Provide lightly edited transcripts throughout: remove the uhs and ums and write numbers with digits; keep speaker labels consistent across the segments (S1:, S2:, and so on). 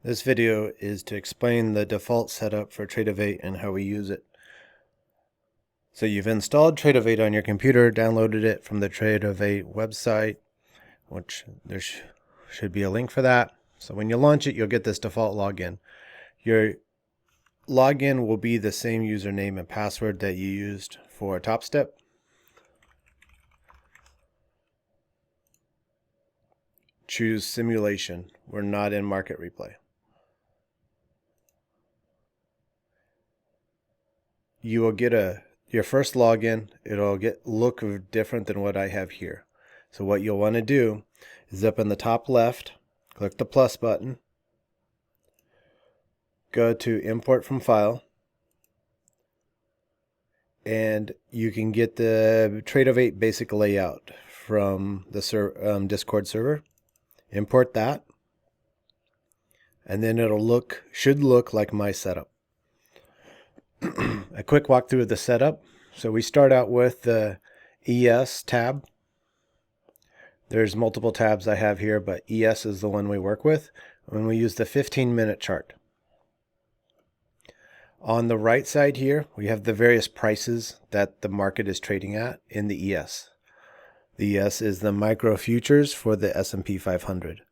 S1: This video is to explain the default setup for Tradovate and how we use it. So you've installed Tradovate on your computer, downloaded it from the Tradovate website, which there should be a link for that. So when you launch it, you'll get this default login. Your login will be the same username and password that you used for Top Step. Choose simulation. We're not in market replay. You will get your first login. It'll look different than what I have here. So what you'll want to do is up in the top left, click the plus button, go to import from file, and you can get the Tradovate basic layout from the Discord server. Import that, and then should look like my setup. A quick walkthrough of the setup. So we start out with the ES tab. There's multiple tabs I have here, but ES is the one we work with when we use the 15-minute chart. On the right side here, we have the various prices that the market is trading at in the ES. The ES is the micro futures for the S&P 500.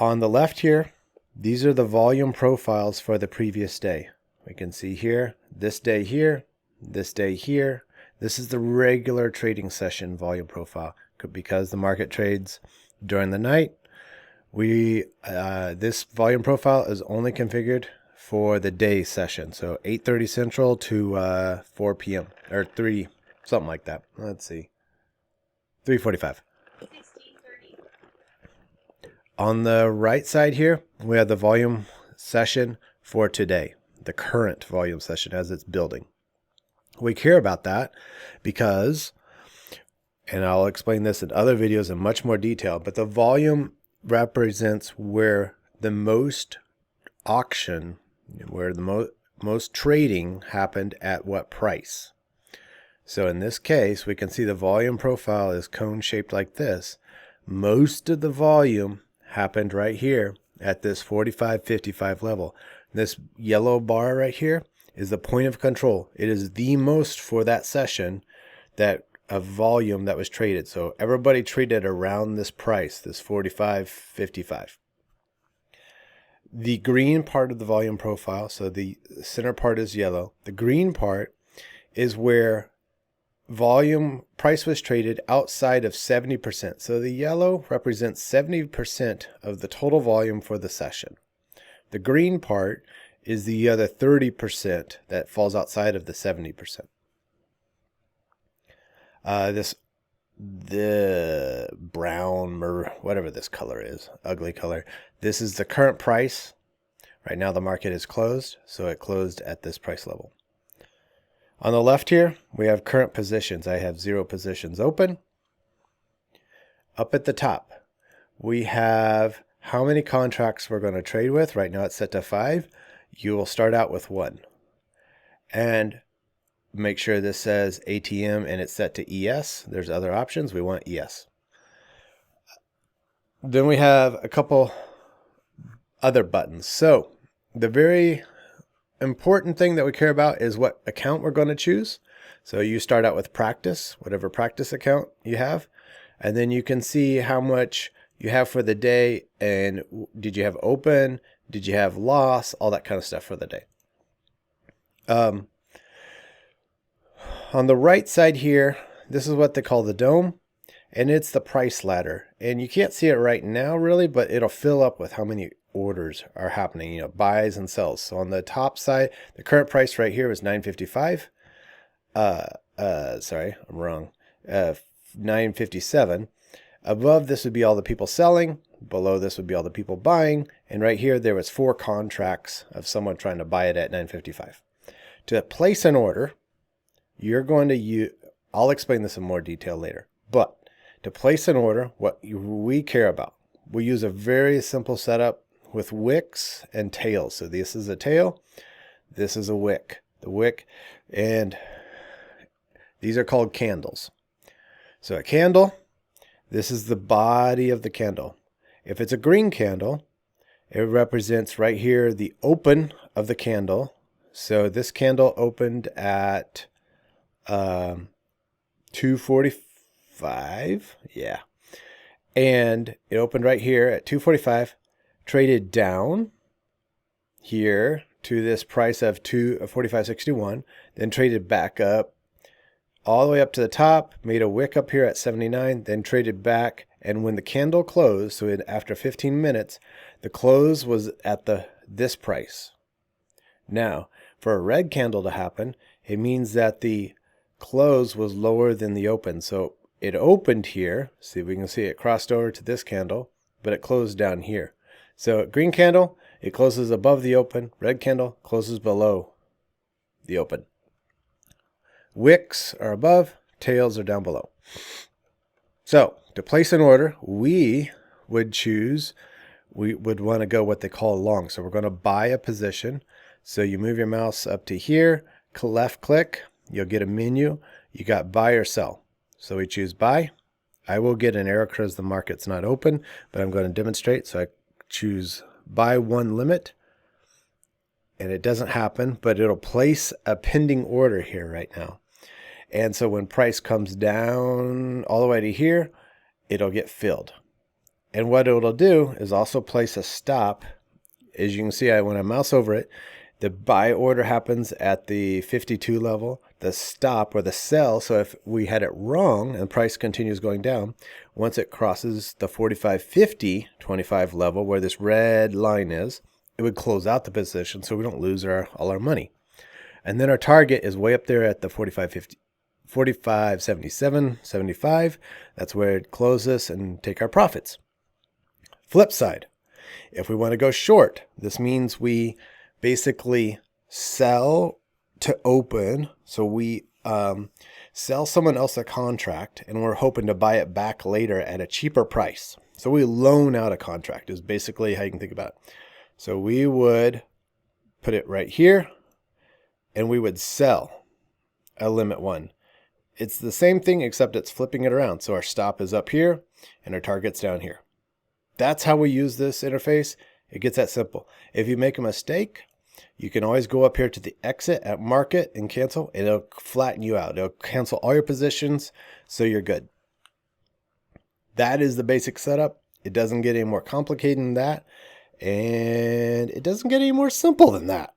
S1: On the left here, these are the volume profiles for the previous day. We can see here, this day here, this day here. This is the regular trading session volume profile because the market trades during the night. This volume profile is only configured for the day session, so 8:30 Central to 4 p.m. or 3, something like that. Let's see, 3:45. On the right side here, we have the volume session for today, the current volume session as it's building. We care about that because, and I'll explain this in other videos in much more detail, but the volume represents where the most auction, where the most trading happened at what price. So in this case, we can see the volume profile is cone shaped like this. Most of the volume happened right here at this 45.55 level. This yellow bar right here is the point of control. It is the most for that session of volume that was traded. So everybody traded around this price, this 45.55. The green part of the volume profile, so the center part is yellow. The green part is where volume price was traded outside of 70%. So the yellow represents 70% of the total volume for the session. The green part is the other 30% that falls outside of the 70%. The brown or whatever this color is, ugly color. This is the current price. Right now the market is closed, so it closed at this price level. On the left here, we have current positions. I have 0 positions open. Up at the top, we have how many contracts we're going to trade with. Right now it's set to 5. You will start out with 1. And make sure this says ATM and it's set to ES. There's other options. We want ES. Then we have a couple other buttons. So the very important thing that we care about is what account we're going to choose. So you start out with practice, whatever practice account you have, and then you can see how much you have for the day and did you have open, did you have loss, all that kind of stuff for the day. On the right side here, this is what they call the dome, and it's the price ladder. And you can't see it right now really, but it'll fill up with how many orders are happening, buys and sells. So on the top side, the current price right here is $9.55. Sorry, I'm wrong. $9.57. Above this would be all the people selling. Below this would be all the people buying. And right here, there was 4 contracts of someone trying to buy it at $9.55. To place an order, you're going to use, I'll explain this in more detail later, but to place an order, what we care about, we use a very simple setup with wicks and tails. So this is a tail, this is a wick. The wick, and these are called candles. So a candle, this is the body of the candle. If it's a green candle, It represents right here the open of the candle. So this candle opened at 245. Yeah. And it opened right here at 245, traded down here to this price of 245.61, then traded back up all the way up to the top, made a wick up here at 79, then traded back. And when the candle closed, so after 15 minutes, the close was at this price. Now, for a red candle to happen, it means that the close was lower than the open. So it opened here. See, we can see it crossed over to this candle, but it closed down here. So green candle, it closes above the open. Red candle closes below the open. Wicks are above, tails are down below. So to place an order, we would want to go what they call long. So we're going to buy a position. So you move your mouse up to here, left click, you'll get a menu. You got buy or sell. So we choose buy. I will get an error because the market's not open, but I'm going to demonstrate. So I choose buy one limit. And it doesn't happen, but it'll place a pending order here right now. And so when price comes down all the way to here, it'll get filled. And what it'll do is also place a stop. As you can see, when I mouse over it, the buy order happens at the 52 level, the stop or the sell. So if we had it wrong and price continues going down, once it crosses the 45.50 25 level where this red line is, it would close out the position so we don't lose all our money. And then our target is way up there at the 45.77, 75. That's where it closes and take our profits. Flip side, if we want to go short, this means we basically sell to open. So we sell someone else a contract and we're hoping to buy it back later at a cheaper price. So we loan out a contract is basically how you can think about it. So we would put it right here and we would sell a limit one. It's the same thing except it's flipping it around. So our stop is up here and our target's down here. That's how we use this interface. It gets that simple. If you make a mistake, you can always go up here to the exit at market and cancel. It'll flatten you out. It'll cancel all your positions so you're good. That is the basic setup. It doesn't get any more complicated than that. And it doesn't get any more simple than that.